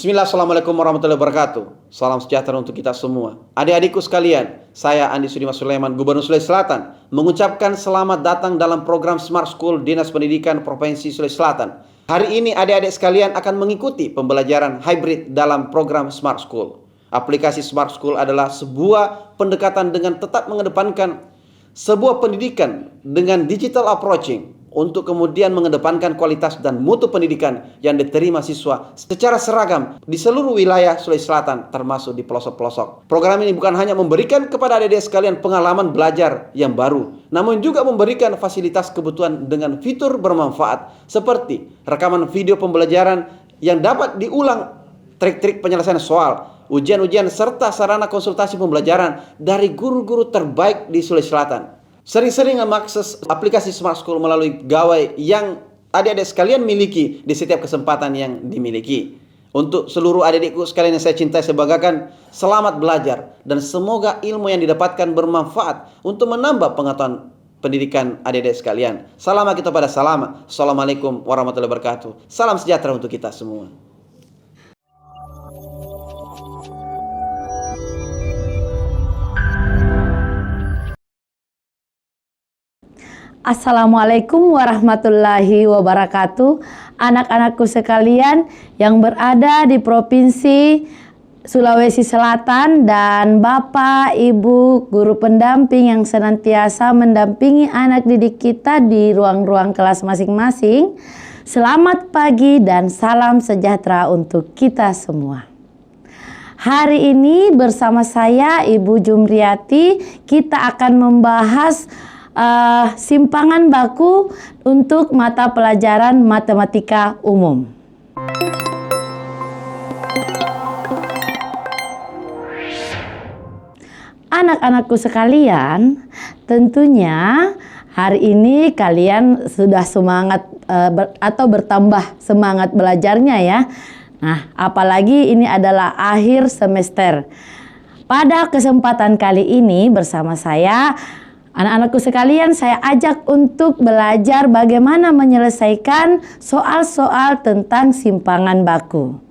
Bismillah, Assalamualaikum warahmatullahi wabarakatuh. Salam sejahtera untuk kita semua. Adik-adikku sekalian, saya Andi Sudimas Sulaiman, Gubernur Sulawesi Selatan, mengucapkan selamat datang dalam program Smart School Dinas Pendidikan Provinsi Sulawesi Selatan. Hari ini adik-adik sekalian akan mengikuti pembelajaran hybrid dalam program Smart School. Aplikasi Smart School adalah sebuah pendekatan dengan tetap mengedepankan sebuah pendidikan dengan digital approaching, untuk kemudian mengedepankan kualitas dan mutu pendidikan yang diterima siswa secara seragam di seluruh wilayah Sulawesi Selatan, termasuk di pelosok-pelosok. Program ini bukan hanya memberikan kepada adik-adik sekalian pengalaman belajar yang baru, namun juga memberikan fasilitas kebutuhan dengan fitur bermanfaat seperti rekaman video pembelajaran yang dapat diulang, trik-trik penyelesaian soal, ujian-ujian, serta sarana konsultasi pembelajaran dari guru-guru terbaik di Sulawesi Selatan. Sering-sering mengakses aplikasi Smart School melalui gawai yang adik-adik sekalian miliki di setiap kesempatan yang dimiliki. Untuk seluruh adik-adikku sekalian yang saya cintai, saya banggakan, selamat belajar dan semoga ilmu yang didapatkan bermanfaat untuk menambah pengetahuan pendidikan adik-adik sekalian. Salam kita pada salam. Assalamualaikum warahmatullahi wabarakatuh. Salam sejahtera untuk kita semua. Assalamualaikum warahmatullahi wabarakatuh. Anak-anakku sekalian yang berada di Provinsi Sulawesi Selatan dan Bapak, Ibu, guru pendamping yang senantiasa mendampingi anak didik kita di ruang-ruang kelas masing-masing. Selamat pagi dan salam sejahtera untuk kita semua. Hari ini bersama saya Ibu Jumriyati, kita akan membahas simpangan baku untuk mata pelajaran matematika umum. Anak-anakku sekalian, tentunya hari ini kalian sudah semangat atau bertambah semangat belajarnya ya. Nah, apalagi ini adalah akhir semester. Pada kesempatan kali ini bersama saya, anak-anakku sekalian, saya ajak untuk belajar bagaimana menyelesaikan soal-soal tentang simpangan baku.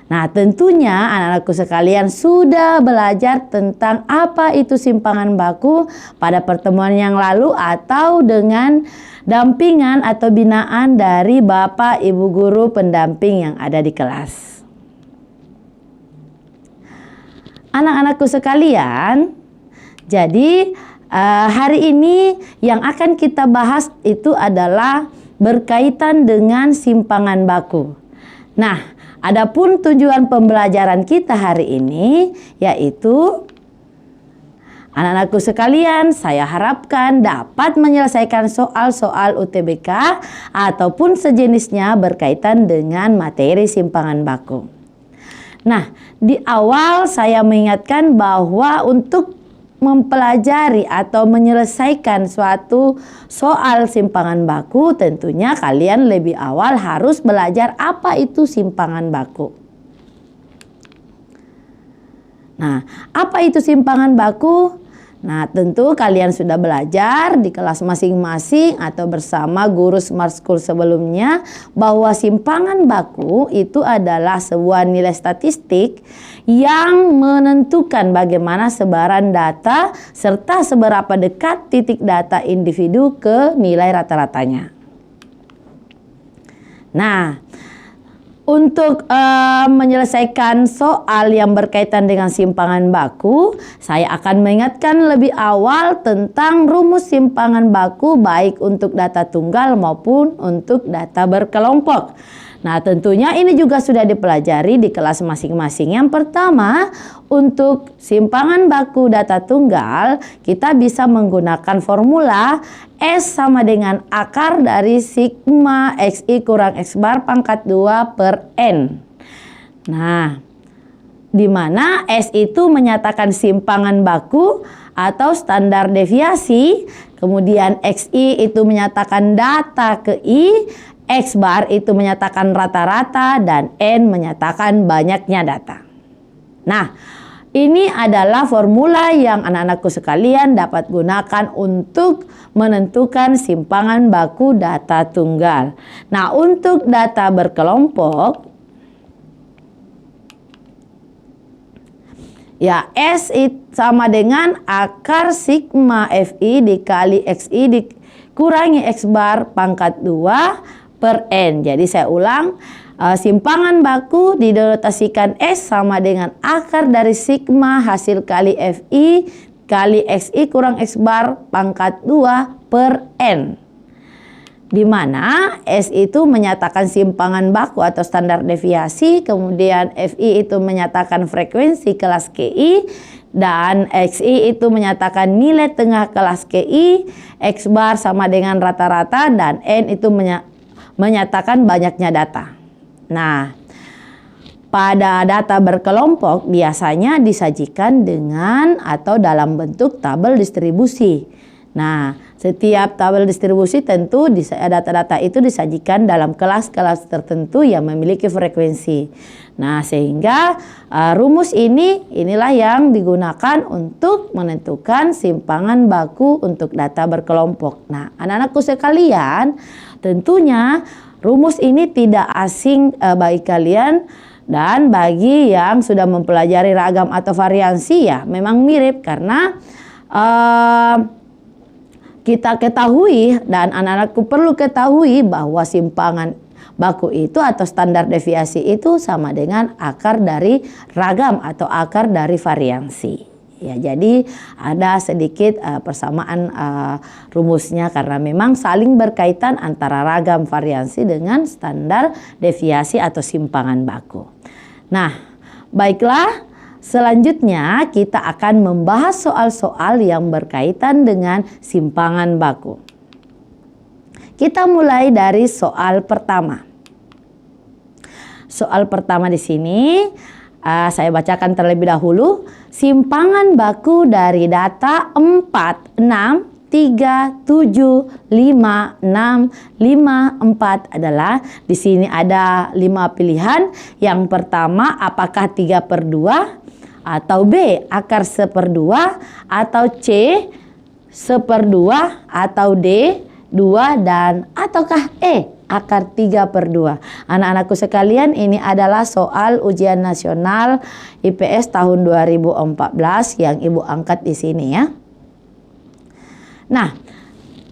Nah, tentunya anak-anakku sekalian sudah belajar tentang apa itu simpangan baku pada pertemuan yang lalu atau dengan dampingan atau binaan dari Bapak Ibu guru pendamping yang ada di kelas. Anak-anakku sekalian, jadi hari ini yang akan kita bahas itu adalah berkaitan dengan simpangan baku. Nah, adapun tujuan pembelajaran kita hari ini yaitu anak-anakku sekalian, saya harapkan dapat menyelesaikan soal-soal UTBK ataupun sejenisnya berkaitan dengan materi simpangan baku. Nah, di awal saya mengingatkan bahwa untuk mempelajari atau menyelesaikan suatu soal simpangan baku, tentunya kalian lebih awal harus belajar apa itu simpangan baku. Nah, apa itu simpangan baku? Nah, tentu kalian sudah belajar di kelas masing-masing atau bersama guru Smart School sebelumnya bahwa simpangan baku itu adalah sebuah nilai statistik yang menentukan bagaimana sebaran data serta seberapa dekat titik data individu ke nilai rata-ratanya. Nah, untuk menyelesaikan soal yang berkaitan dengan simpangan baku, saya akan mengingatkan lebih awal tentang rumus simpangan baku baik untuk data tunggal maupun untuk data berkelompok. Nah, tentunya ini juga sudah dipelajari di kelas masing-masing. Yang pertama, untuk simpangan baku data tunggal, kita bisa menggunakan formula S sama dengan akar dari sigma XI kurang X bar pangkat 2 per N. Nah, di mana S itu menyatakan simpangan baku atau standar deviasi, kemudian XI itu menyatakan data ke I, X bar itu menyatakan rata-rata, dan N menyatakan banyaknya data. Nah, ini adalah formula yang anak-anakku sekalian dapat gunakan untuk menentukan simpangan baku data tunggal. Nah, untuk data berkelompok, Ya, S sama dengan akar sigma FI dikali XI dikurangi X bar pangkat 2 per N. Jadi saya ulang, simpangan baku didotasikan S sama dengan akar dari sigma hasil kali FI kali XI kurang X bar pangkat 2 per N. Di mana S itu menyatakan simpangan baku atau standar deviasi, kemudian FI itu menyatakan frekuensi kelas KI, dan XI itu menyatakan nilai tengah kelas KI, X bar sama dengan rata-rata, dan N itu menyatakan banyaknya data. Nah, pada data berkelompok biasanya disajikan dengan atau dalam bentuk tabel distribusi. Nah, setiap tabel distribusi tentu data-data itu disajikan dalam kelas-kelas tertentu yang memiliki frekuensi. Nah, sehingga rumus inilah yang digunakan untuk menentukan simpangan baku untuk data berkelompok. Nah, anak-anakku sekalian, tentunya rumus ini tidak asing bagi kalian, dan bagi yang sudah mempelajari ragam atau variansi ya memang mirip, karena kita ketahui dan anak-anakku perlu ketahui bahwa simpangan baku itu atau standar deviasi itu sama dengan akar dari ragam atau akar dari variansi. Ya, jadi ada sedikit persamaan rumusnya karena memang saling berkaitan antara ragam variansi dengan standar deviasi atau simpangan baku. Nah, baiklah. Selanjutnya kita akan membahas soal-soal yang berkaitan dengan simpangan baku. Kita mulai dari soal pertama. Soal pertama di sini saya bacakan terlebih dahulu. Simpangan baku dari data 4, 6, 3, 7, 5, 6, 5, 4 adalah di sini ada 5 pilihan. Yang pertama, apakah 3/2 atau B akar 1/2 atau C 1/2 atau D 2 dan ataukah E akar 3/2. Anak-anakku sekalian, ini adalah soal ujian nasional IPS tahun 2014 yang Ibu angkat di sini ya. Nah,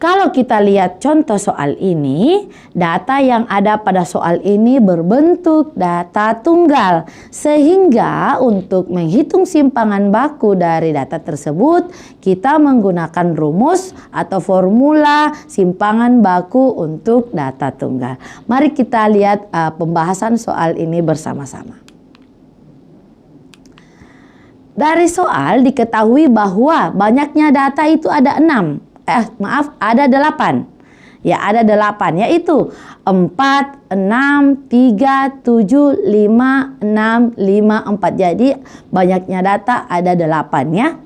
kalau kita lihat contoh soal ini, data yang ada pada soal ini berbentuk data tunggal. Sehingga untuk menghitung simpangan baku dari data tersebut, kita menggunakan rumus atau formula simpangan baku untuk data tunggal. Mari kita lihat pembahasan soal ini bersama-sama. Dari soal diketahui bahwa banyaknya data itu ada 8. Ya, ada 8, yaitu 4, 6, 3, 7, 5, 6, 5, 4. Jadi banyaknya data ada 8 ya.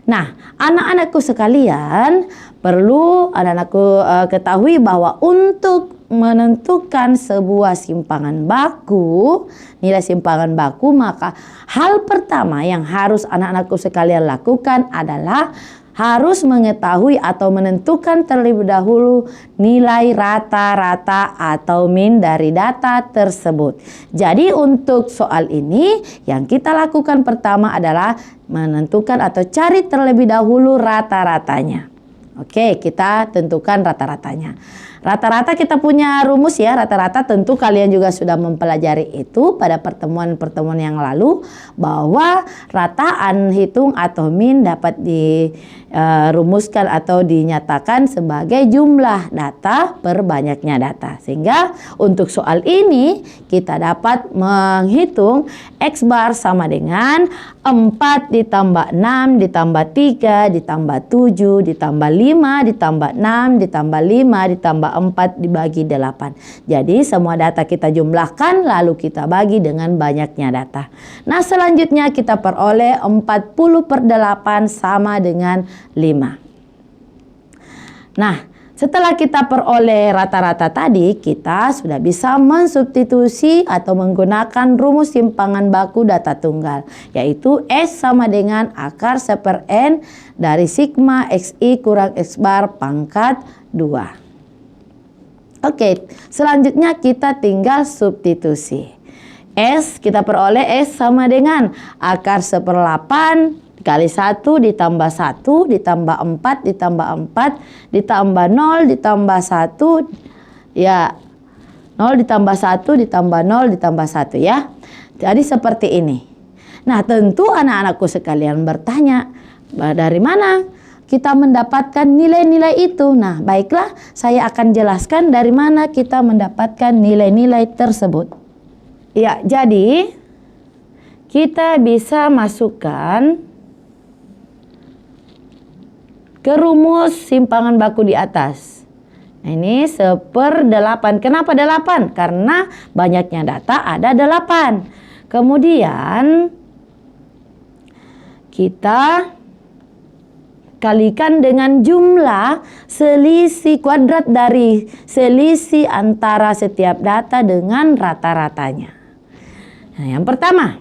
Nah, anak-anakku sekalian, perlu anak-anakku ketahui bahwa untuk menentukan sebuah simpangan baku, nilai simpangan baku, maka hal pertama yang harus anak-anakku sekalian lakukan adalah harus mengetahui atau menentukan terlebih dahulu nilai rata-rata atau min dari data tersebut. Jadi untuk soal ini yang kita lakukan pertama adalah menentukan atau cari terlebih dahulu rata-ratanya. Oke, kita tentukan rata-ratanya. Rata-rata kita punya rumus ya, rata-rata tentu kalian juga sudah mempelajari itu pada pertemuan-pertemuan yang lalu, bahwa rataan hitung atau min dapat dirumuskan atau dinyatakan sebagai jumlah data per banyaknya data. Sehingga untuk soal ini kita dapat menghitung X bar sama dengan 4 ditambah 6 ditambah 3 ditambah 7 ditambah 5 ditambah 6 ditambah 5 ditambah 4 dibagi 8. Jadi semua data kita jumlahkan lalu kita bagi dengan banyaknya data. Nah, selanjutnya kita peroleh 40/8 sama dengan 5. Nah, setelah kita peroleh rata-rata tadi, kita sudah bisa mensubstitusi atau menggunakan rumus simpangan baku data tunggal, yaitu S sama dengan akar 1/N dari sigma XI kurang X bar pangkat 2. Oke, selanjutnya kita tinggal substitusi. S kita peroleh S sama dengan akar 1/8 kali 1 ditambah 1 ditambah 4 ditambah 4 ditambah 0 ditambah 1 ya 0 ditambah 1 ditambah 0 ditambah 1 ya. Jadi seperti ini. Nah tentu anak-anakku sekalian bertanya, dari mana kita mendapatkan nilai-nilai itu? Nah baiklah, saya akan jelaskan dari mana kita mendapatkan nilai-nilai tersebut. Ya, jadi kita bisa masukkan ke rumus simpangan baku di atas. Nah, ini 1/8. Kenapa 8? Karena banyaknya data ada 8. Kemudian kita kalikan dengan jumlah selisih kuadrat dari selisih antara setiap data dengan rata-ratanya. Nah, yang pertama,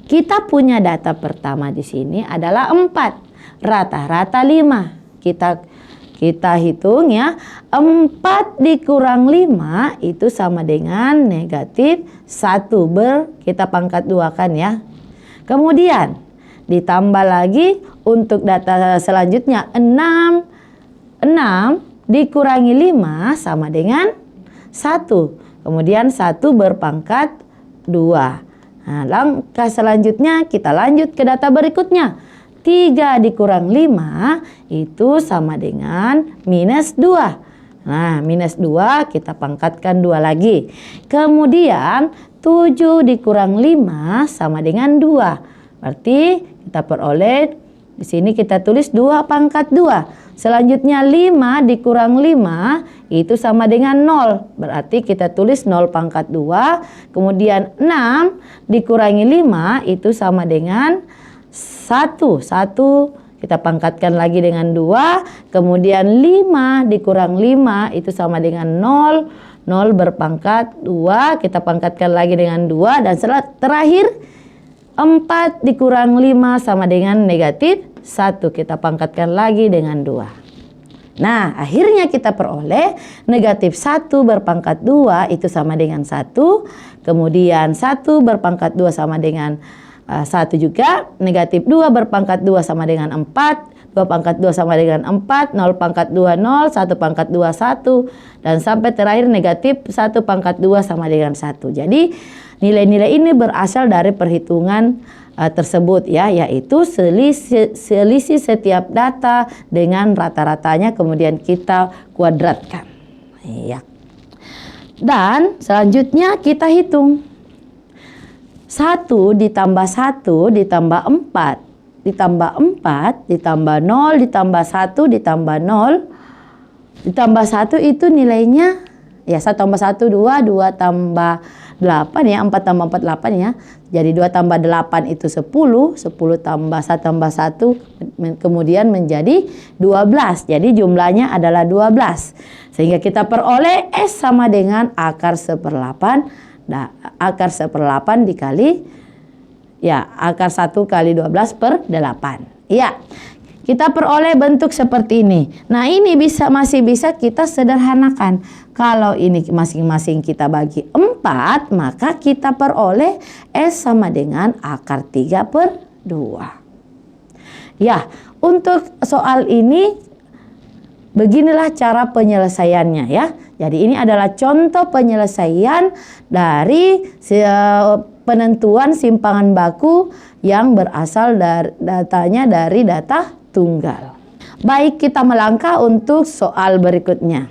kita punya data pertama di sini adalah 4, rata-rata 5. Kita hitung ya, 4 dikurang 5 itu sama dengan negatif 1 kita pangkat 2 kan ya. Kemudian ditambah lagi untuk data selanjutnya 6 dikurangi 5 sama dengan 1. Kemudian 1 berpangkat 2. Nah, langkah selanjutnya kita lanjut ke data berikutnya. 3 dikurang 5 itu sama dengan minus 2. Nah, minus 2 kita pangkatkan 2 lagi. Kemudian 7 dikurang 5 sama dengan 2. Berarti kita peroleh di sini kita tulis 2 pangkat 2. Selanjutnya 5 dikurang 5 itu sama dengan 0. Berarti kita tulis 0 pangkat 2. Kemudian 6 dikurangi 5 itu sama dengan 1 kita pangkatkan lagi dengan 2. Kemudian 5 dikurang 5 itu sama dengan 0. 0 berpangkat 2 kita pangkatkan lagi dengan 2. Dan terakhir 4 dikurang 5 sama dengan negatif 1 kita pangkatkan lagi dengan 2. Nah akhirnya kita peroleh negatif 1 berpangkat 2 itu sama dengan 1. Kemudian 1 berpangkat 2 sama dengan 1 juga. Negatif 2 berpangkat 2 sama dengan 4. 2 pangkat 2 sama dengan 4. 0 pangkat 2 0. 1 pangkat 2 1. Dan sampai terakhir negatif 1 pangkat 2 sama dengan 1. Jadi nilai-nilai ini berasal dari perhitungan tersebut ya, yaitu selisih setiap data dengan rata-ratanya kemudian kita kuadratkan. Ya. Dan selanjutnya kita hitung. 1 ditambah 1 ditambah 4 ditambah 4 ditambah 0 ditambah 1 ditambah 0 ditambah 1 itu nilainya ya 1 tambah 1 2, 2 tambah 8 ya, 4 tambah 4 8 ya. Jadi 2 tambah 8 itu 10, 10 tambah 1 tambah 1 kemudian menjadi 12. Jadi jumlahnya adalah 12. Sehingga kita peroleh S sama dengan akar 1/8. Nah, akar 1/8 dikali ya akar 1 kali 12/8. Ya. Kita peroleh bentuk seperti ini. Nah, ini masih bisa kita sederhanakan. Kalau ini masing-masing kita bagi 4, maka kita peroleh S sama dengan akar 3/2. Ya, untuk soal ini beginilah cara penyelesaiannya ya. Jadi ini adalah contoh penyelesaian dari penentuan simpangan baku yang berasal dari datanya dari data tunggal. Baik, kita melangkah untuk soal berikutnya.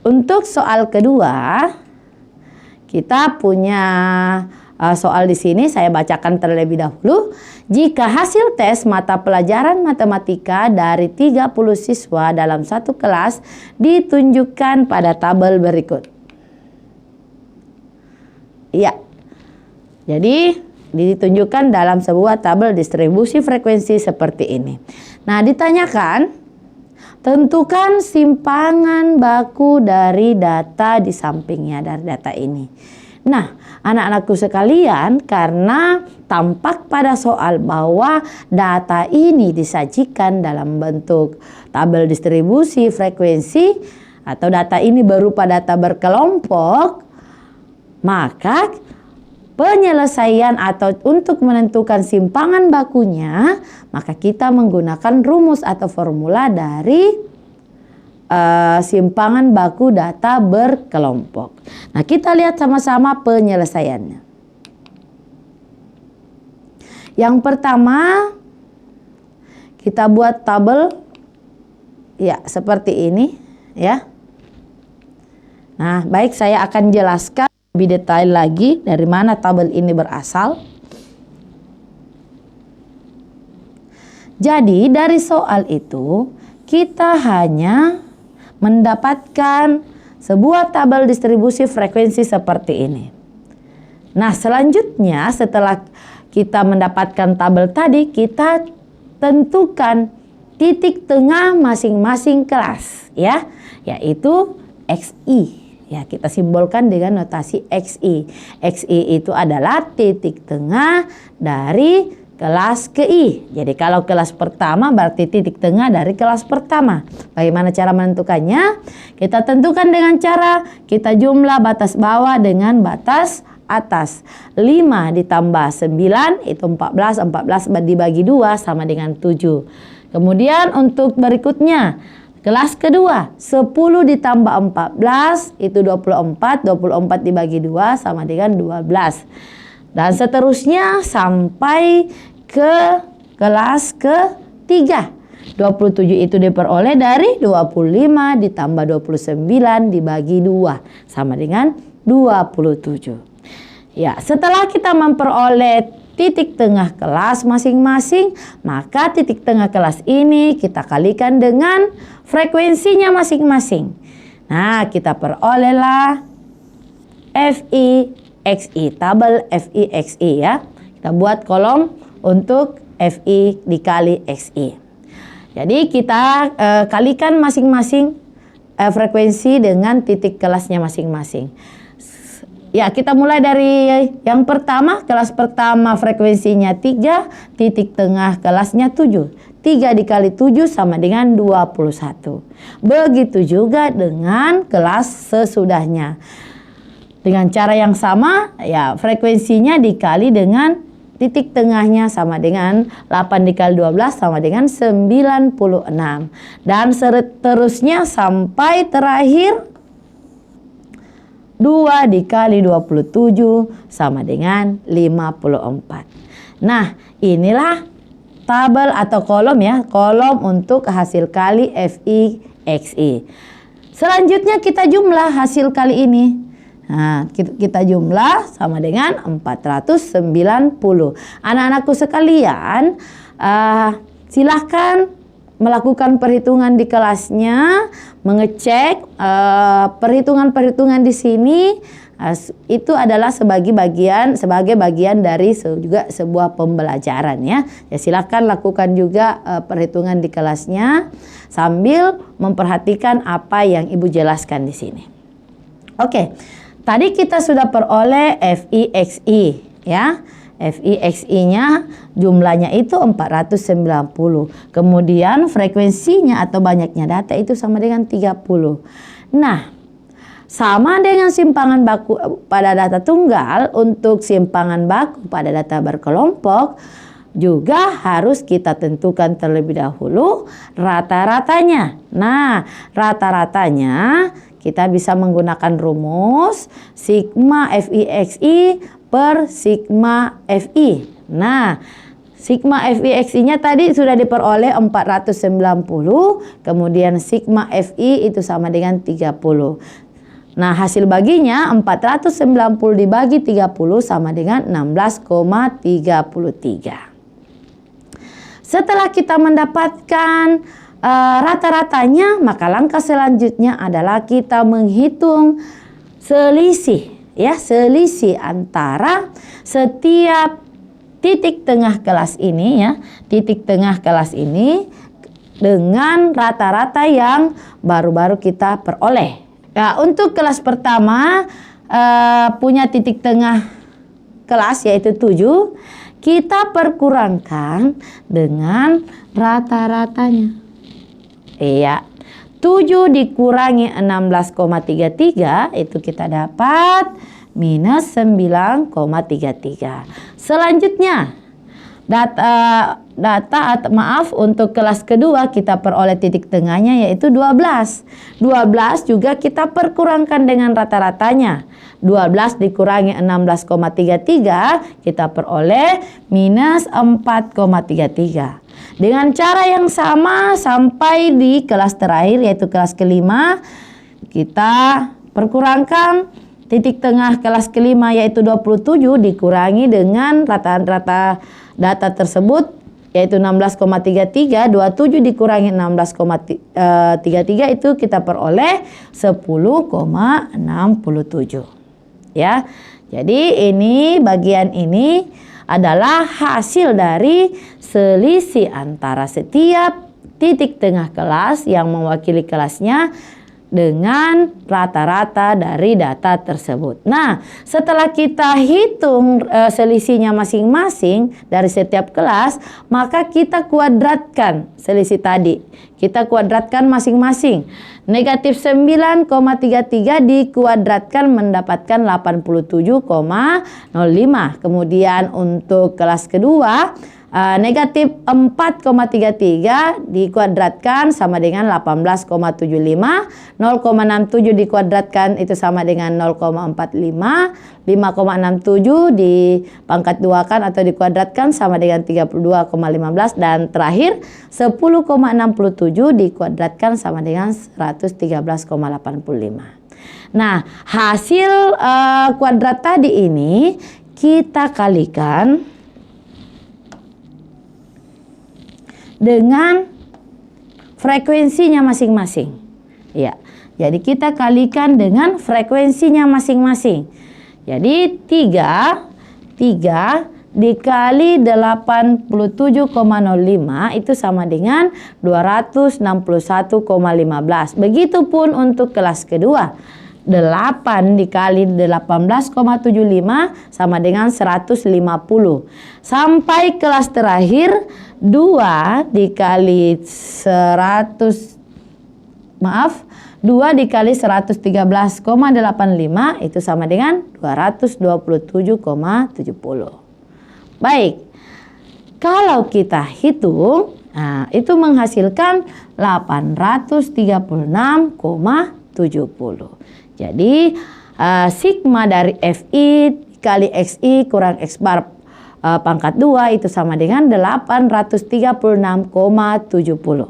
Untuk soal kedua, kita punya soal di sini saya bacakan terlebih dahulu. Jika hasil tes mata pelajaran matematika dari 30 siswa dalam satu kelas ditunjukkan pada tabel berikut. Iya. Jadi ditunjukkan dalam sebuah tabel distribusi frekuensi seperti ini. Nah, ditanyakan tentukan simpangan baku dari data di sampingnya dari data ini. Nah, anak-anakku sekalian, karena tampak pada soal bahwa data ini disajikan dalam bentuk tabel distribusi frekuensi, atau data ini berupa data berkelompok, maka penyelesaian atau untuk menentukan simpangan bakunya, maka kita menggunakan rumus atau formula dari simpangan baku data berkelompok. Nah, kita lihat sama-sama penyelesaiannya. Yang pertama, kita buat tabel ya seperti ini ya. Nah, baik, saya akan jelaskan lebih detail lagi dari mana tabel ini berasal. Jadi, dari soal itu kita hanya mendapatkan sebuah tabel distribusi frekuensi seperti ini. Nah, selanjutnya setelah kita mendapatkan tabel tadi, kita tentukan titik tengah masing-masing kelas ya, yaitu XI. Ya, kita simbolkan dengan notasi XI. XI itu adalah titik tengah dari kelas ke I. Jadi kalau kelas pertama berarti titik tengah dari kelas pertama. Bagaimana cara menentukannya? Kita tentukan dengan cara kita jumlah batas bawah dengan batas atas. 5 ditambah 9 itu 14. 14 dibagi 2 sama dengan 7. Kemudian untuk berikutnya, kelas kedua, 10 ditambah 14 itu 24. 24 dibagi 2 sama dengan 12. Dan seterusnya sampai ke kelas ketiga. 27 itu diperoleh dari 25 ditambah 29 dibagi 2 sama dengan 27. Ya, setelah kita memperoleh titik tengah kelas masing-masing, maka titik tengah kelas ini kita kalikan dengan frekuensinya masing-masing. Nah, kita perolehlah FI XI, tabel FI XI ya. Kita buat kolom untuk FI dikali XI. Jadi kita kalikan masing-masing frekuensi dengan titik kelasnya masing-masing. Ya, kita mulai dari yang pertama. Kelas pertama frekuensinya 3, titik tengah kelasnya 7. 3 dikali 7 sama dengan 21. Begitu juga dengan kelas sesudahnya. Dengan cara yang sama, ya frekuensinya dikali dengan titik tengahnya sama dengan 8 dikali 12 sama dengan 96. Dan seterusnya sampai terakhir 2 dikali 27 sama dengan 54. Nah, inilah tabel atau kolom ya, kolom untuk hasil kali FI XI. Selanjutnya kita jumlah hasil kali ini. Nah, kita jumlah sama dengan 490. Anak-anakku sekalian, silahkan melakukan perhitungan di kelasnya, mengecek perhitungan-perhitungan di sini. Itu adalah sebagai bagian dari juga sebuah pembelajaran ya. Ya, silakan lakukan juga perhitungan di kelasnya sambil memperhatikan apa yang Ibu jelaskan di sini. Oke. Tadi kita sudah peroleh FI XI ya. FI XI-nya jumlahnya itu 490. Kemudian frekuensinya atau banyaknya data itu sama dengan 30. Nah, sama dengan simpangan baku pada data tunggal, untuk simpangan baku pada data berkelompok juga harus kita tentukan terlebih dahulu rata-ratanya. Nah, rata-ratanya kita bisa menggunakan rumus sigma FI XI per sigma FI. Nah, sigma FI XI-nya tadi sudah diperoleh 490, kemudian sigma FI itu sama dengan 30. Nah, hasil baginya 490 dibagi 30 sama dengan 16,33. Setelah kita mendapatkan rata-ratanya, maka langkah selanjutnya adalah kita menghitung selisih ya, selisih antara setiap titik tengah kelas ini ya, titik tengah kelas ini dengan rata-rata yang baru-baru kita peroleh. Ya, untuk kelas pertama punya titik tengah kelas yaitu 7, kita perkurangkan dengan rata-ratanya. Iya, 7 dikurangi 16,33 itu kita dapat minus 9,33. Selanjutnya untuk kelas kedua kita peroleh titik tengahnya yaitu 12. 12 juga kita perkurangkan dengan rata-ratanya. 12 dikurangi 16,33 kita peroleh minus 4,33. Dengan cara yang sama sampai di kelas terakhir yaitu kelas kelima, kita perkurangkan titik tengah kelas kelima yaitu 27 dikurangi dengan rata-rata data tersebut yaitu 16,33, 27 dikurangi 16,33 itu kita peroleh 10,67. Ya. Jadi ini bagian ini adalah hasil dari selisih antara setiap titik tengah kelas yang mewakili kelasnya dengan rata-rata dari data tersebut. Nah, setelah kita hitung selisihnya masing-masing dari setiap kelas, maka kita kuadratkan selisih tadi. Kita kuadratkan masing-masing. Negatif 9,33 dikuadratkan mendapatkan 87,05. Kemudian untuk kelas kedua, negatif 4,33 dikuadratkan sama dengan 18,75. 0,67 dikuadratkan itu sama dengan 0,45. 5,67 dipangkat duakan atau dikuadratkan sama dengan 32,15. Dan terakhir 10,67 dikuadratkan sama dengan 113,85. Nah, hasil kuadrat tadi ini kita kalikan dengan frekuensinya masing-masing. Ya. Jadi kita kalikan dengan frekuensinya masing-masing. Jadi 3 dikali 87,05 itu sama dengan 261,15. Begitupun untuk kelas kedua. 8 dikali 18,75 sama dengan 150. Sampai kelas terakhir 2 dikali 113,85 itu sama dengan 227,70. Baik. Kalau kita hitung, itu menghasilkan 836,70. Jadi sigma dari Fi kali Xi kurang X bar pangkat 2 itu sama dengan 836,70.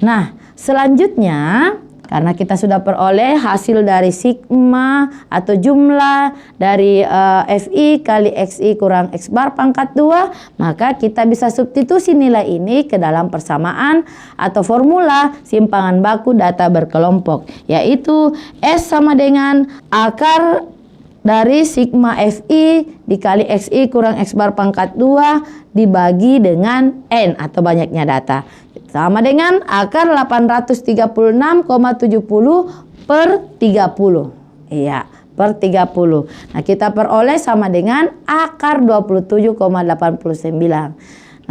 Nah, selanjutnya karena kita sudah peroleh hasil dari sigma atau jumlah dari Fi kali Xi kurang X bar pangkat 2, maka kita bisa substitusi nilai ini ke dalam persamaan atau formula simpangan baku data berkelompok, yaitu S sama dengan akar dari sigma Fi dikali Xi kurang X bar pangkat 2 dibagi dengan N atau banyaknya data. Sama dengan akar 836,70 per 30. Iya, per 30. Nah, kita peroleh sama dengan akar 27,89.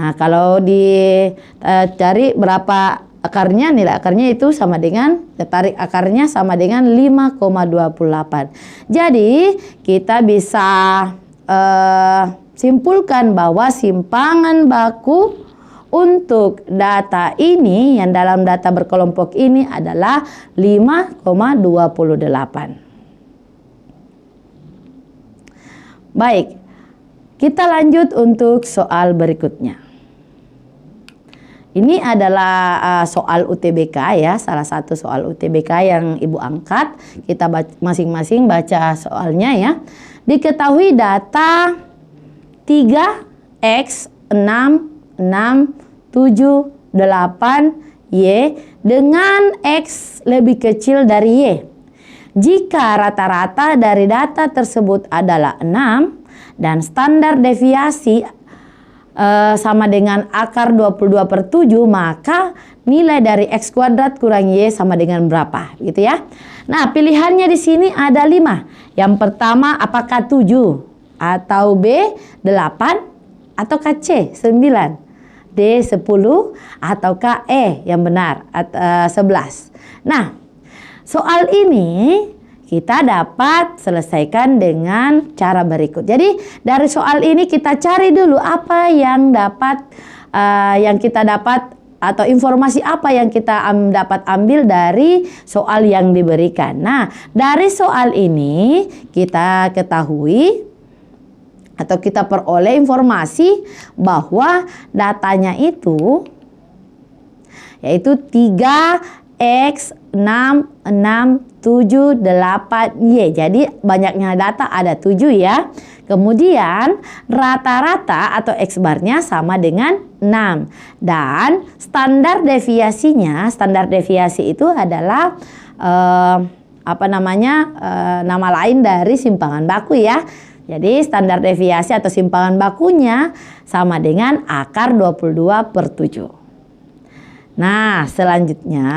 Nah, kalau dicari berapa akarnya, nilai akarnya itu sama dengan, tarik akarnya sama dengan 5,28. Jadi, kita bisa simpulkan bahwa simpangan baku untuk data ini yang dalam data berkelompok ini adalah 5,28. Baik, kita lanjut untuk soal berikutnya. Ini adalah soal UTBK ya, salah satu soal UTBK yang Ibu angkat. Kita masing-masing baca soalnya ya. Diketahui data 3X 6, 7, 8, Y dengan X lebih kecil dari Y. Jika rata-rata dari data tersebut adalah 6 dan standar deviasi sama dengan akar 22/7, maka nilai dari X kuadrat kurang Y sama dengan berapa? Gitu ya. Nah, pilihannya di sini ada 5. Yang pertama, apakah 7 atau B 8 atau C 9? D10 ataukah E yang benar 11. Nah, soal ini kita dapat selesaikan dengan cara berikut. Jadi dari soal ini kita cari dulu apa yang kita dapat atau informasi apa yang kita dapat ambil dari soal yang diberikan. Nah, dari soal ini kita ketahui atau kita peroleh informasi bahwa datanya itu yaitu 3X 6, 6, 7, 8Y. Jadi banyaknya data ada 7 ya. Kemudian rata-rata atau X barnya sama dengan 6. Dan standar deviasi itu adalah nama lain dari simpangan baku ya. Jadi standar deviasi atau simpangan bakunya sama dengan akar 22/7. Nah, selanjutnya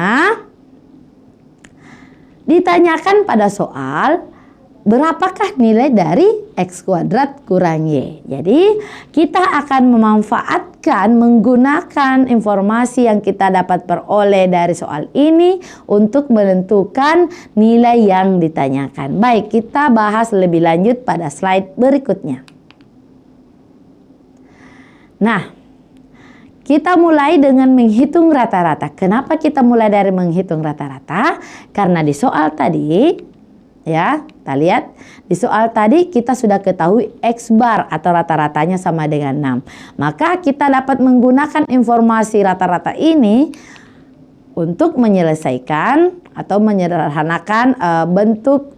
ditanyakan pada soal berapakah nilai dari X kuadrat kurang Y. Jadi kita akan menggunakan informasi yang kita dapat peroleh dari soal ini untuk menentukan nilai yang ditanyakan. Baik, kita bahas lebih lanjut pada slide berikutnya. Nah, kita mulai dengan menghitung rata-rata. Kenapa kita mulai dari menghitung rata-rata? Karena di soal tadi, ya, kita lihat di soal tadi kita sudah ketahui X bar atau rata-ratanya sama dengan 6. Maka kita dapat menggunakan informasi rata-rata ini untuk menyelesaikan atau menyederhanakan bentuk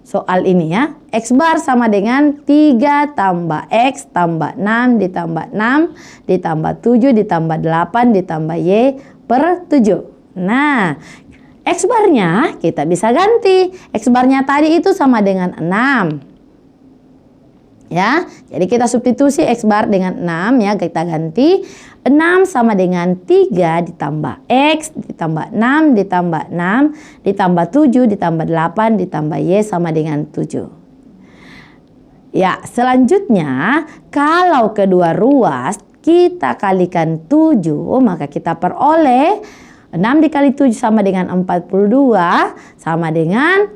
soal ini ya. X bar sama dengan 3 tambah X tambah 6 ditambah 6 ditambah 7 ditambah 8 ditambah Y per 7. Nah, X barnya kita bisa ganti. X barnya tadi itu sama dengan 6. Ya, jadi kita substitusi X bar dengan 6 ya, kita ganti. 6 sama dengan 3 ditambah X ditambah 6 ditambah 6 ditambah 7 ditambah 8 ditambah Y sama dengan 7. Ya, selanjutnya kalau kedua ruas kita kalikan 7, maka kita peroleh 6 dikali 7 sama dengan 42 sama dengan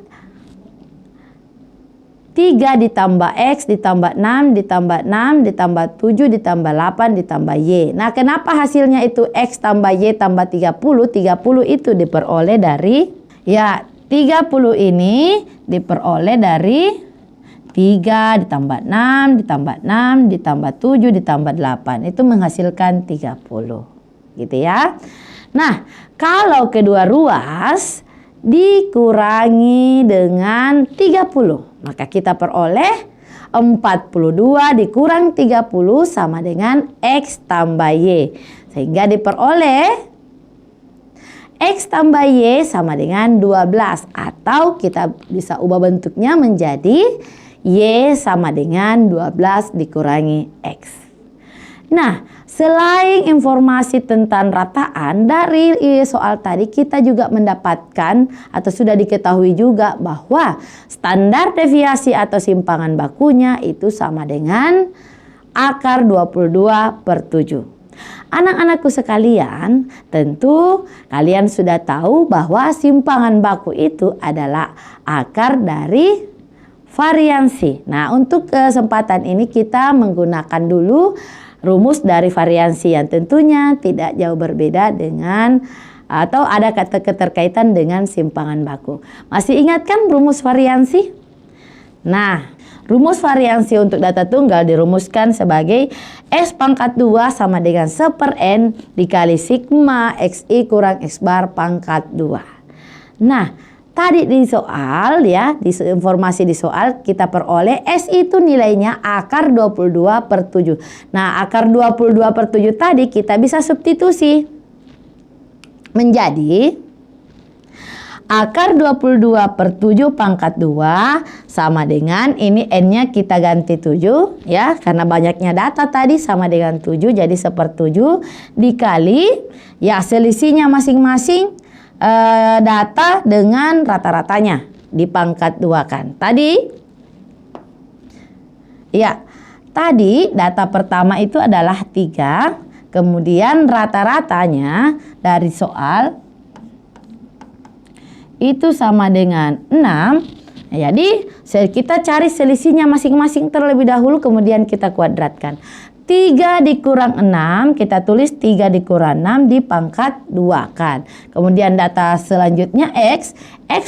3 ditambah X ditambah 6 ditambah 6 ditambah 7 ditambah 8 ditambah Y. Nah, kenapa hasilnya itu X tambah Y tambah 30? 30 itu diperoleh dari, ya, 30 ini diperoleh dari 3 ditambah 6 ditambah 6 ditambah 7 ditambah 8. Itu menghasilkan 30. Gitu ya. Nah, kalau kedua ruas dikurangi dengan 30, maka kita peroleh 42 dikurang 30 sama dengan X tambah Y. Sehingga diperoleh X tambah Y sama dengan 12. Atau kita bisa ubah bentuknya menjadi Y sama dengan 12 dikurangi X. Nah, selain informasi tentang rataan dari soal tadi, kita juga mendapatkan atau sudah diketahui juga bahwa standar deviasi atau simpangan bakunya itu sama dengan akar 22/7. Anak-anakku sekalian, tentu kalian sudah tahu bahwa simpangan baku itu adalah akar dari variansi. Nah, untuk kesempatan ini kita menggunakan dulu rumus dari variansi yang tentunya tidak jauh berbeda dengan atau ada keterkaitan dengan simpangan baku. Masih ingat kan rumus variansi? Nah, rumus variansi untuk data tunggal dirumuskan sebagai S pangkat 2 sama dengan 1/N dikali sigma XI kurang X bar pangkat 2. Nah, tadi di soal ya, di informasi di soal kita peroleh S itu nilainya akar 22/7. Nah, akar 22/7 tadi kita bisa substitusi menjadi akar 22/7 pangkat 2 sama dengan ini N-nya kita ganti 7 ya, karena banyaknya data tadi sama dengan 7, jadi 1/7 dikali ya selisihnya masing-masing data dengan rata-ratanya dipangkat 2 kan. Tadi Tadi data pertama itu adalah 3, kemudian rata-ratanya dari soal itu sama dengan 6. Jadi kita cari selisihnya masing-masing terlebih dahulu, kemudian kita kuadratkan. 3 dikurang 6, kita tulis 3 dikurang 6 dipangkat 2 kan. Kemudian data selanjutnya X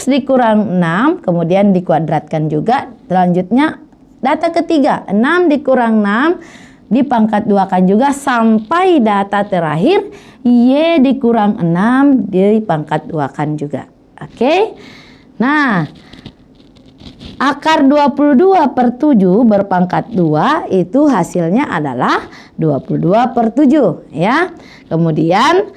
dikurang 6, kemudian dikuadratkan juga. Selanjutnya data ketiga, 6 dikurang 6 dipangkat 2 kan juga, sampai data terakhir Y dikurang 6 dipangkat 2 kan juga. Oke. Nah, akar 22/7 berpangkat 2 itu hasilnya adalah 22/7 ya. Kemudian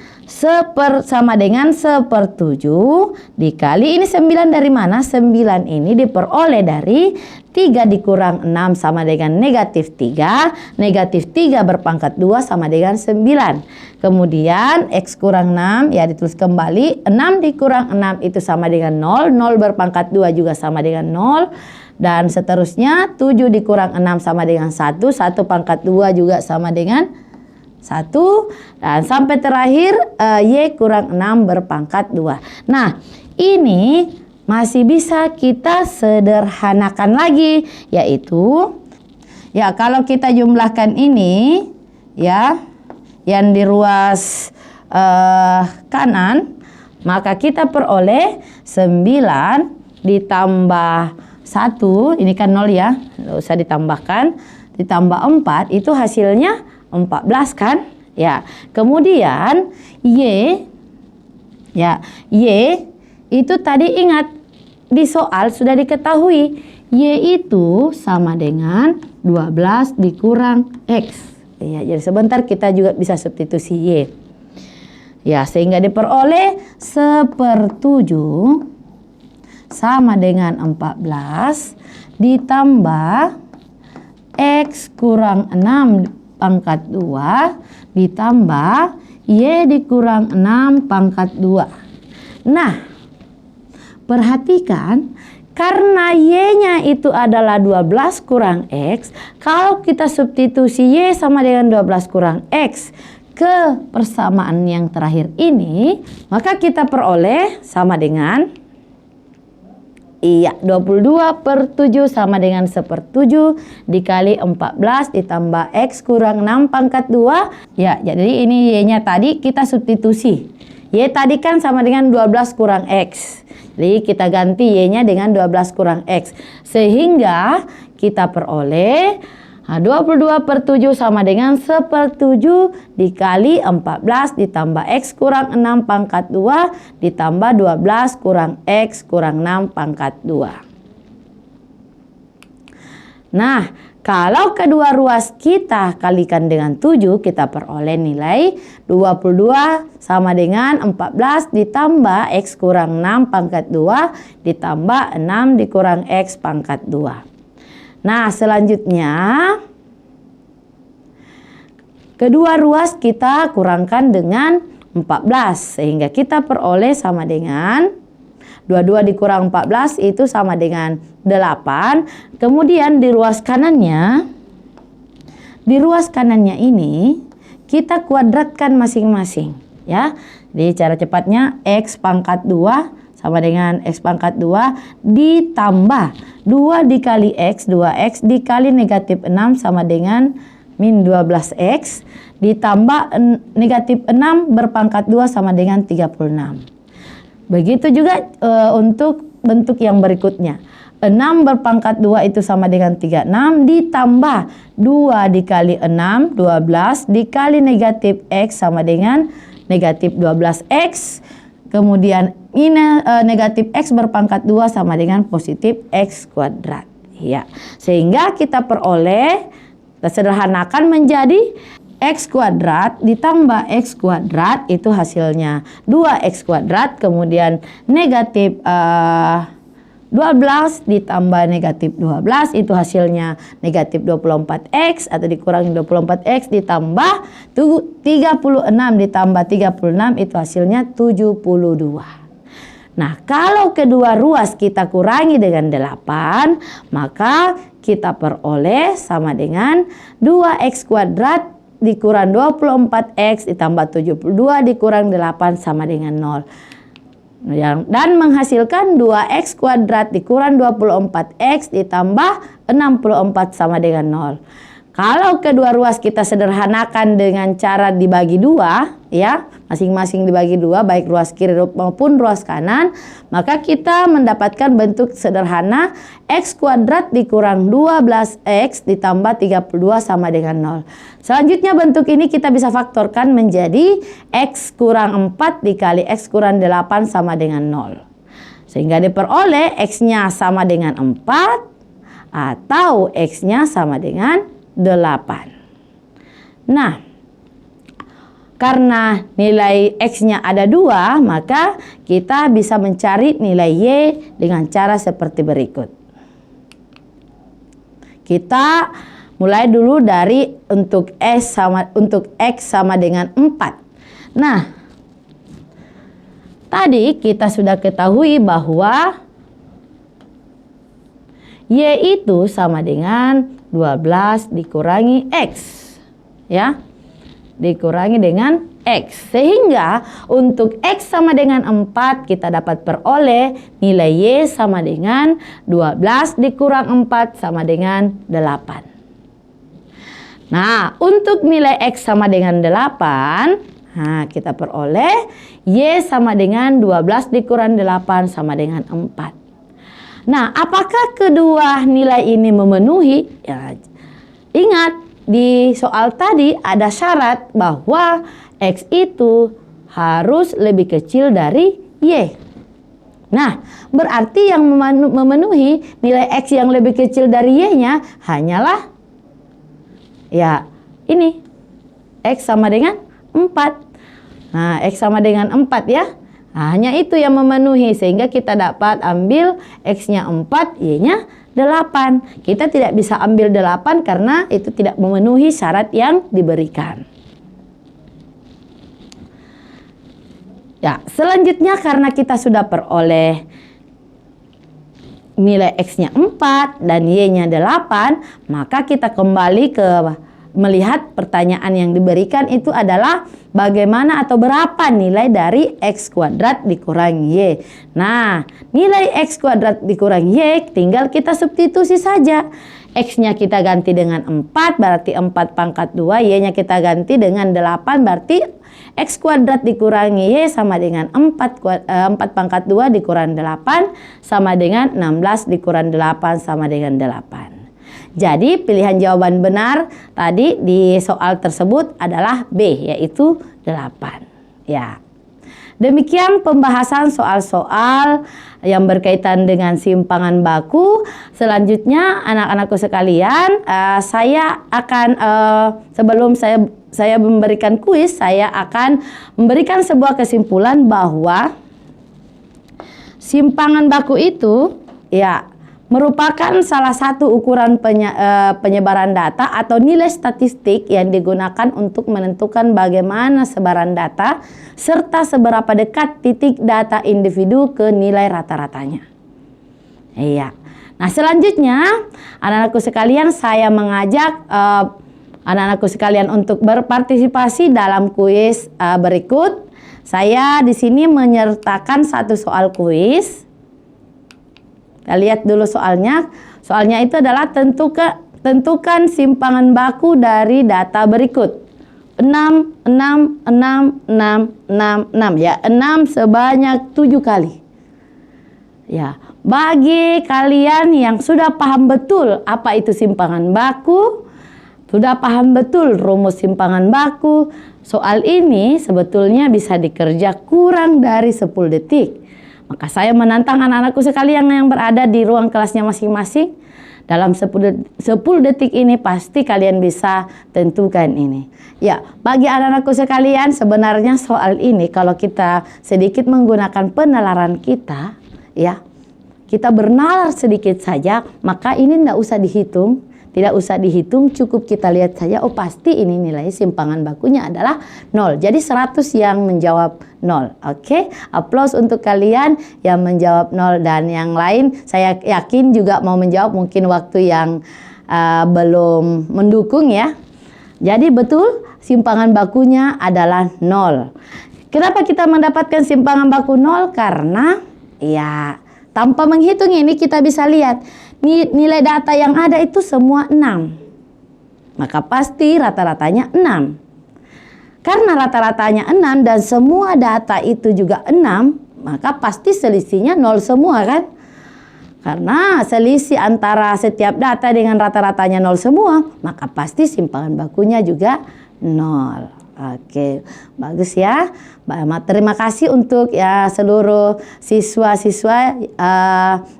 sama dengan 1/7 dikali ini 9 dari mana? 9 ini diperoleh dari 3 dikurang 6 sama dengan negatif 3. Negatif 3 berpangkat 2 sama dengan 9. Kemudian X kurang 6 ya ditulis kembali. 6 dikurang 6 itu sama dengan 0. 0 berpangkat 2 juga sama dengan 0. Dan seterusnya 7 dikurang 6 sama dengan 1. 1 pangkat 2 juga sama dengan 1. Dan sampai terakhir Y kurang 6 berpangkat 2. Nah, ini masih bisa kita sederhanakan lagi, yaitu ya kalau kita jumlahkan ini ya yang di ruas kanan, maka kita peroleh 9 ditambah 1, ini kan 0 ya, nggak usah ditambahkan, ditambah 4 itu hasilnya 14 kan ya. Kemudian Y itu tadi ingat di soal sudah diketahui Y itu sama dengan 12 dikurang X ya. Jadi sebentar kita juga bisa substitusi Y ya, sehingga diperoleh 1/7 sama dengan 14 ditambah X kurang 6 pangkat 2 ditambah Y dikurang 6 pangkat 2. Nah, perhatikan karena Y-nya itu adalah 12 kurang X, kalau kita substitusi Y sama dengan 12 kurang X ke persamaan yang terakhir ini, maka kita peroleh sama dengan 22/7 sama dengan 1/7 dikali 14 ditambah X kurang 6 pangkat 2. Ya, jadi ini Y-nya tadi kita substitusi. Y tadi kan sama dengan 12 kurang X. Jadi kita ganti Y-nya dengan 12 kurang X. Sehingga kita peroleh 22/7 sama dengan 1/7 dikali 14 ditambah X kurang 6 pangkat 2 ditambah 12 kurang X kurang 6 pangkat 2. Nah, kalau kedua ruas kita kalikan dengan 7, kita peroleh nilai 22 sama dengan 14 ditambah X kurang 6 pangkat 2 ditambah 6 dikurang X pangkat 2. Nah, selanjutnya kedua ruas kita kurangkan dengan 14 sehingga kita peroleh sama dengan 22 dikurang 14 itu sama dengan 8. Kemudian di ruas kanannya ini kita kuadratkan masing-masing ya. Jadi cara cepatnya X pangkat 2 sama dengan X pangkat 2 ditambah 2 dikali X, 2X dikali negatif 6 sama dengan min 12X ditambah negatif 6 berpangkat 2 sama dengan 36. Begitu juga untuk bentuk yang berikutnya. 6 berpangkat 2 itu sama dengan 36 ditambah 2 dikali 6, 12 dikali negatif X sama dengan negatif 12X. Kemudian ini negatif X berpangkat 2 sama dengan positif X kuadrat. Ya. Sehingga kita peroleh, kita sederhanakan menjadi X kuadrat ditambah X kuadrat itu hasilnya 2X kuadrat. Kemudian negatif 12 ditambah negatif 12 itu hasilnya negatif 24X atau dikurangi 24X ditambah 36 ditambah 36 itu hasilnya 72. Nah, kalau kedua ruas kita kurangi dengan 8, maka kita peroleh sama dengan 2x kuadrat dikurang 24x ditambah 72 dikurang 8 sama dengan 0. Dan menghasilkan 2x kuadrat dikurang 24x ditambah 64 sama dengan 0. Kalau kedua ruas kita sederhanakan dengan cara dibagi dua, ya, masing-masing dibagi dua, baik ruas kiri maupun ruas kanan, maka kita mendapatkan bentuk sederhana x kuadrat dikurang 12x ditambah 32 sama dengan 0. Selanjutnya bentuk ini kita bisa faktorkan menjadi x kurang 4 dikali x kurang 8 sama dengan 0. Sehingga diperoleh x-nya sama dengan 4 atau x-nya sama dengan 8. Nah, karena nilai x-nya ada 2, maka kita bisa mencari nilai y dengan cara seperti berikut. Kita mulai dulu dari untuk x sama dengan 4. Nah, tadi kita sudah ketahui bahwa y itu sama dengan 12 dikurangi x, ya, dikurangi dengan x. Sehingga untuk x sama dengan 4 kita dapat peroleh nilai y sama dengan 12 dikurang 4 sama dengan 8. Nah, untuk nilai x sama dengan 8, nah, kita peroleh y sama dengan 12 dikurang 8 sama dengan 4. Nah, apakah kedua nilai ini memenuhi? Ya, ingat, di soal tadi ada syarat bahwa x itu harus lebih kecil dari y. Nah, berarti yang memenuhi nilai x yang lebih kecil dari y-nya hanyalah, ya, ini, x sama dengan 4. Nah, x sama dengan 4, ya. Nah, hanya itu yang memenuhi, sehingga kita dapat ambil x-nya 4, y-nya 8. Kita tidak bisa ambil 8 karena itu tidak memenuhi syarat yang diberikan. Ya, selanjutnya karena kita sudah peroleh nilai x-nya 4 dan y-nya 8, maka kita kembali ke melihat pertanyaan yang diberikan itu adalah bagaimana atau berapa nilai dari x kuadrat dikurang y. Nah, nilai x kuadrat dikurang y tinggal kita substitusi saja. X-nya kita ganti dengan 4 berarti 4 pangkat 2, y-nya kita ganti dengan 8 berarti x kuadrat dikurangi y sama dengan 4 pangkat 2 dikurang 8 sama dengan 16 dikurang 8 sama dengan 8. Jadi pilihan jawaban benar tadi di soal tersebut adalah B, yaitu 8. Ya. Demikian pembahasan soal-soal yang berkaitan dengan simpangan baku. Selanjutnya anak-anakku sekalian, saya akan sebelum saya memberikan kuis, saya akan memberikan sebuah kesimpulan bahwa simpangan baku itu, ya, merupakan salah satu ukuran penyebaran data atau nilai statistik yang digunakan untuk menentukan bagaimana sebaran data serta seberapa dekat titik data individu ke nilai rata-ratanya. Iya. Nah, selanjutnya anak-anakku sekalian, saya mengajak anak-anakku sekalian untuk berpartisipasi dalam kuis berikut. Saya di sini menyertakan satu soal kuis. Kita lihat dulu soalnya. Soalnya itu adalah tentukan simpangan baku dari data berikut. 6, 6, 6, 6, 6, 6. Ya, 6 sebanyak 7 kali. Ya, bagi kalian yang sudah paham betul apa itu simpangan baku, sudah paham betul rumus simpangan baku, soal ini sebetulnya bisa dikerja kurang dari 10 detik. Maka saya menantang anak-anakku sekalian yang berada di ruang kelasnya masing-masing. Dalam 10 detik ini pasti kalian bisa tentukan ini. Ya, bagi anak-anakku sekalian, sebenarnya soal ini kalau kita sedikit menggunakan penalaran kita, ya, kita bernalar sedikit saja, maka ini tidak usah dihitung. tidak usah dihitung, cukup kita lihat saja, oh pasti ini nilai simpangan bakunya adalah 0. Jadi 100 yang menjawab 0. Oke, aplaus untuk kalian yang menjawab 0 dan yang lain saya yakin juga mau menjawab, mungkin waktu yang belum mendukung ya. Jadi betul simpangan bakunya adalah 0. Kenapa kita mendapatkan simpangan baku 0? Karena ya tanpa menghitung ini kita bisa lihat nilai data yang ada itu semua 6. Maka pasti rata-ratanya 6. Karena rata-ratanya 6 dan semua data itu juga 6, maka pasti selisihnya 0 semua kan? Karena selisih antara setiap data dengan rata-ratanya 0 semua, maka pasti simpangan bakunya juga 0. Oke, bagus ya. Terima kasih untuk ya seluruh siswa-siswa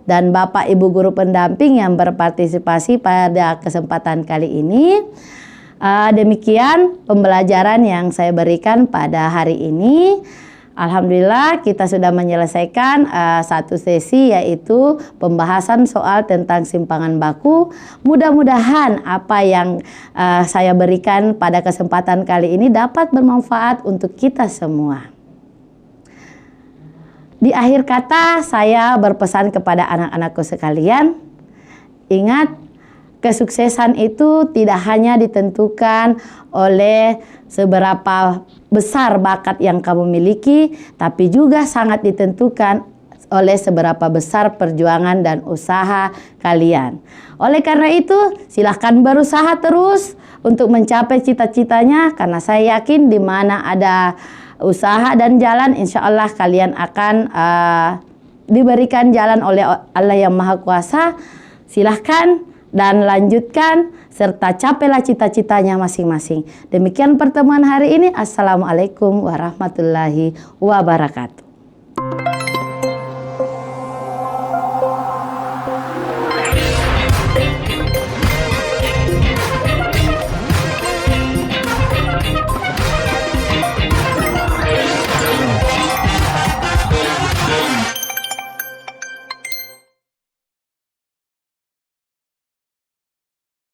dan Bapak Ibu guru pendamping yang berpartisipasi pada kesempatan kali ini. Demikian pembelajaran yang saya berikan pada hari ini. Alhamdulillah kita sudah menyelesaikan satu sesi, yaitu pembahasan soal tentang simpangan baku. Mudah-mudahan apa yang saya berikan pada kesempatan kali ini dapat bermanfaat untuk kita semua. Di akhir kata saya berpesan kepada anak-anakku sekalian, ingat, kesuksesan itu tidak hanya ditentukan oleh seberapa besar bakat yang kamu miliki, tapi juga sangat ditentukan oleh seberapa besar perjuangan dan usaha kalian. Oleh karena itu, silahkan berusaha terus untuk mencapai cita-citanya, karena saya yakin di mana ada usaha dan jalan, insya Allah kalian akan diberikan jalan oleh Allah yang Maha Kuasa. Silahkan dan lanjutkan serta capailah cita-citanya masing-masing. Demikian pertemuan hari ini. Assalamualaikum warahmatullahi wabarakatuh.